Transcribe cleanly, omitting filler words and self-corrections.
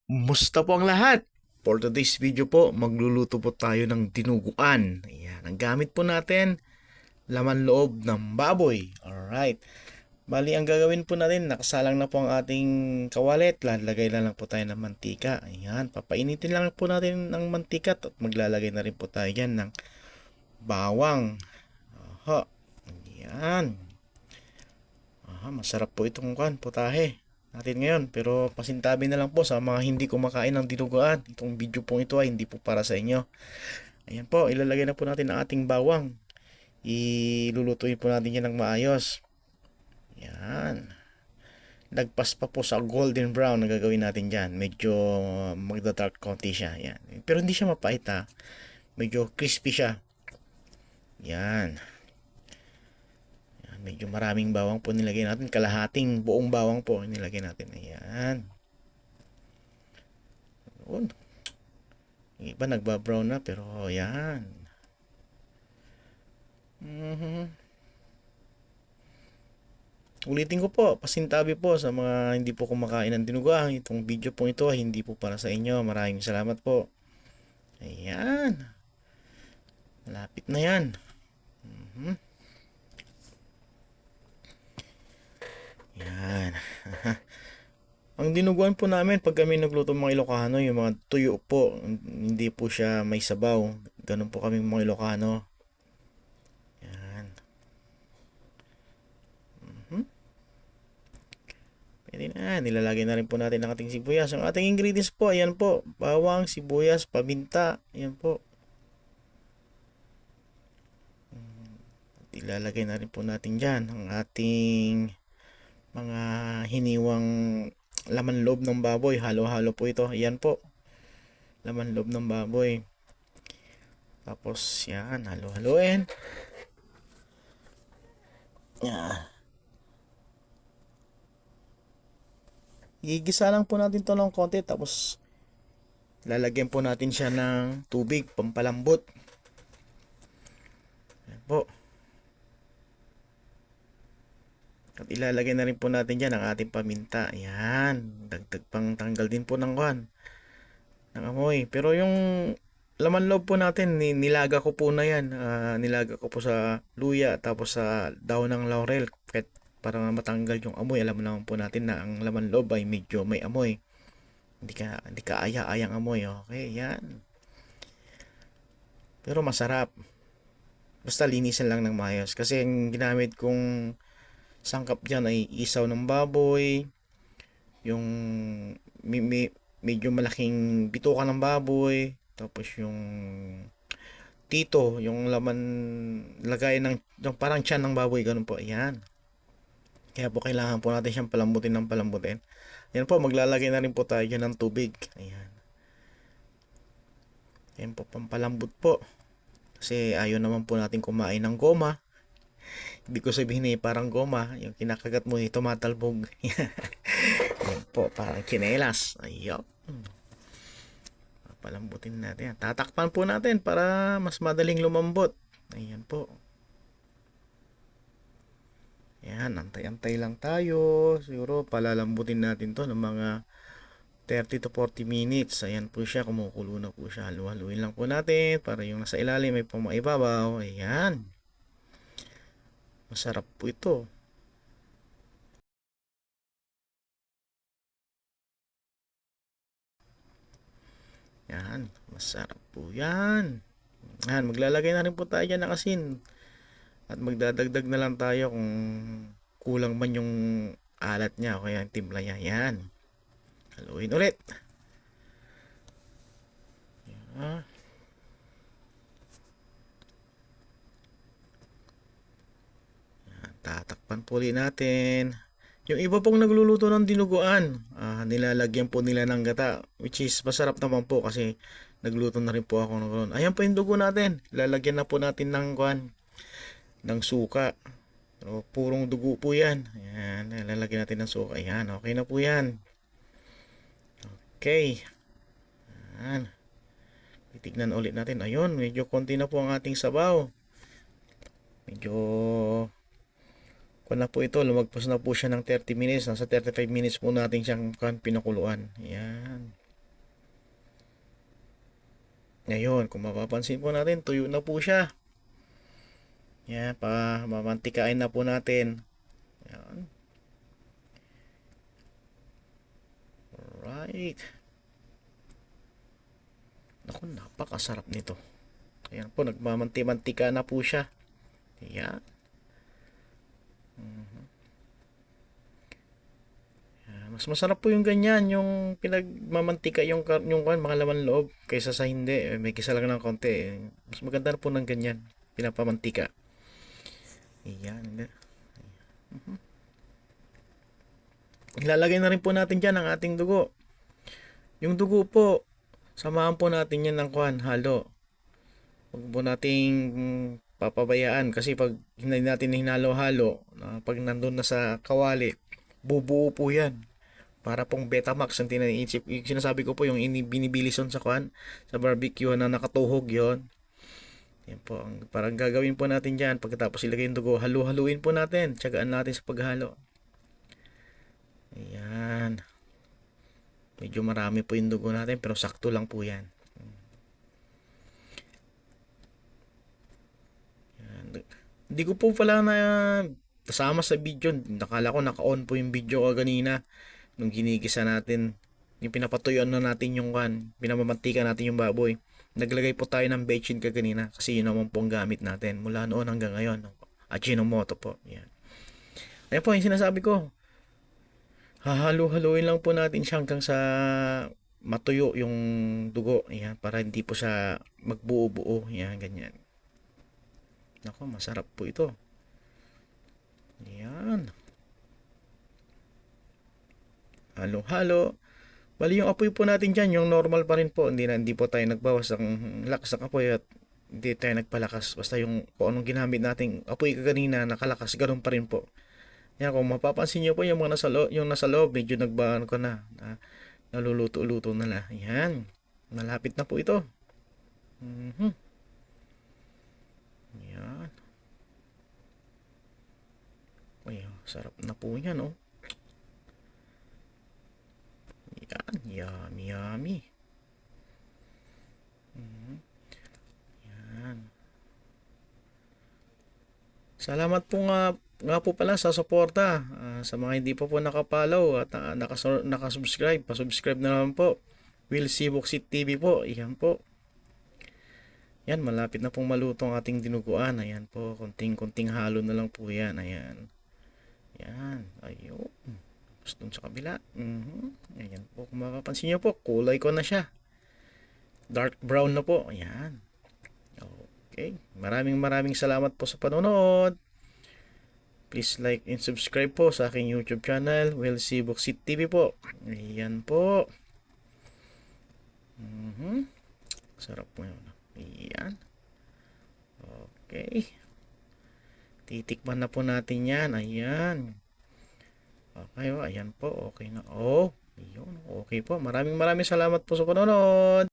Musta po ang lahat? For today's video po, magluluto po tayo ng dinuguan. Ayan, ang gamit po natin, laman loob ng baboy. Alright. Bali, ang gagawin po natin, nakasalang na po ang ating kawalit. Lalagay na lang po tayo ng mantika. Ayan, papainitin lang po natin ng mantika at maglalagay na rin po tayo dyan ng bawang. Aha, ayan. Aha, masarap po itong putahe natin ngayon. Pero pasintabi na lang po sa mga hindi kumakain ng dinuguan. Itong video pong ito ay hindi po para sa inyo. Ayan po, ilalagay na po natin ang ating bawang. Ilulutuin po natin yan ng maayos. Yan. Lagpas pa po sa golden brown na gagawin natin dyan. Medyo magda-dark konti siya. Yan. Pero hindi siya mapait ha. Medyo crispy siya. Yan. Medyo maraming bawang po nilagay natin. Kalahating buong bawang po nilagay natin. Ayan. Yun. Yung iba nagbabrown na pero ayan. Ulitin ko po, pasintabi po sa mga hindi po kumakain ng dinuguan. Itong video po ito ay hindi po para sa inyo. Maraming salamat po. Ayan. Malapit na yan. Yan. Ang dinuguan po namin pag kami nagluto mga Ilocano, yung mga tuyo po, hindi po siya may sabaw. Ganun po kami mga Ilocano. Yan. Pwede na. Nilalagay na rin po natin ang ating sibuyas. Ang ating ingredients po, ayan po. Bawang, sibuyas, paminta. Ayan po. At ilalagay na rin po natin dyan ang ating mga hiniwang laman loob ng baboy. Halo-halo po ito. Ayan po. Laman loob ng baboy. Tapos yan, halo-haloin. Yan. Igisa lang po natin to ng konti. Tapos lalagyan po natin siya ng tubig pampalambot. Yan po. At ilalagay na rin po natin dyan ang ating paminta. Yan. Dagdag pang tanggal din po ng amoy. Pero yung laman loob po natin, nilaga ko po na yan. Nilaga ko po sa luya tapos sa daon ng laurel. Kahit para matanggal yung amoy. Alam mo naman po natin na ang laman loob ay medyo may amoy. Hindi ka aya-ayang amoy. Okay, yan. Pero masarap. Basta linisan lang ng maayos. Kasi ang ginamit kong sangkap dyan ay isaw ng baboy, yung medyo malaking bituka ng baboy, tapos yung tito, yung laman lagay ng yung parang tiyan ng baboy, ganun po. Ayan. Kaya po kailangan po natin siyang palambutin ng palambutin. Ayan po, maglalagay na rin po tayo dyan ng tubig. Ayan. Ayan po, pampalambot po. Kasi ayaw naman po natin kumain ng goma. Ibig ko sabihin parang goma, yung kinakagat mo tumatalbog. Yan po, parang kinelas. Ayun. Palambutin natin yan. Tatakpan po natin para mas madaling lumambot. Ayan po. Yan, antay-antay lang tayo. Siguro palalambutin natin to ng mga 30 to 40 minutes. Ayan po siya, kumukulo na po siya. Halu-haluin lang po natin para yung nasa ilalim may pumaibabaw. Ayan. Masarap po ito. Yan, masarap po yan. Yan, maglalagay na rin po tayo dyan ng asin. At magdadagdag na lang tayo kung kulang man yung alat niya o kaya yung timpla niya. Yan. Haluin ulit. Yan. Tatakpan po ulit natin. Yung iba pong nagluluto ng dinuguan, nilalagyan po nila ng gata. Which is masarap naman po kasi nagluto na rin po ako ng ganoon. Ayan po yung dugo natin. Lalagyan na po natin ng suka. So, purong dugo po yan. Ayan, lalagyan natin ng suka. Ayan, okay na po yan. Okay. Ayan. Titignan ulit natin. Ayun, medyo konti na po ang ating sabaw. Medyo kung na po ito, lumagpas na po siya ng 30 minutes. Nasa 35 minutes po natin siyang pinakuluan. Ayan. Ngayon, kung mapapansin po natin, tuyo na po siya. Yan, mamantikain na po natin. Yan. Alright. Naku, napakasarap nito. Ayan po, nagmamanti-mantika na po siya. Ayan. Mas masarap po yung ganyan, yung pinagmamantika yung mga laman loob kaysa sa hindi. May kisa lang ng konti. Mas maganda na po ng ganyan, pinapamantika. Ayan. Ilalagay na rin po natin dyan ang ating dugo. Yung dugo po, samahan po natin yan ng halo. Huwag po nating papabayaan kasi pag hindi natin hinalo-halo, pag nandun na sa kawali, bubuo po yan. Para pong Betamax ang tinaisip. Yung sinasabi ko po yung binibilison sa barbecue na nakatuhog yon. Yan po. Parang gagawin po natin dyan. Pagkatapos ilagay yung dugo, halu-haluin po natin. Tiyagaan natin sa paghalo. Ayan. Medyo marami po yung dugo natin pero sakto lang po yan. Hindi ko po pala na kasama sa video. Nakala ko naka-on po yung video kanina. Nung ginigisa natin. Yung pinapatuyuan na natin yung pinamamantika natin yung baboy. Naglagay po tayo ng bechin kanina. Kasi yun naman po ang gamit natin. Mula noon hanggang ngayon. Ajinomoto po. Yan. Ayan po yung sinasabi ko. Hahalo-haluin lang po natin siya hanggang sa matuyo yung dugo. Ayan. Para hindi po siya magbuo-buo. Ayan. Ganyan. Nako, masarap po ito. Ayan. Halo-halo. Bali yung apoy po natin dyan, yung normal pa rin po. Hindi po tayo nagbawas ng lakas ng apoy at hindi tayo nagpalakas. Basta yung kung anong ginamit nating apoy kanina, nakalakas, ganun pa rin po. Yan, kung mapapansin nyo po yung mga nasa loob, medyo nagbaan ko naluluto-luto na lang. Yan. Malapit na po ito. Yan. Ay, sarap na po yan, oh. Yan, yummy, yummy. Yan. Salamat po nga po pala sa suporta. Sa mga hindi pa po nakapollow at nakasubscribe, pasubscribe na naman po. Will Siboksit TV po. Iyan po. Yan, malapit na pong maluto ang ating dinuguan. Ayan po, konting-konting halo na lang po yan. Ayan. Yan, ayun. Tapos dun sa kabila. Ayan po, kung mapapansin nyo po, kulay ko na siya. Dark brown na po. Ayan. Okay. Maraming salamat po sa panonood. Please like and subscribe po sa aking YouTube channel, Will Siboksit TV po. Ayan po. Sarap po yun. Ayan. Okay. Titikman na po natin yan. Ayan. Okay, ayan po. Okay na. Oh, ayun. Okay po. Maraming salamat po sa panonood.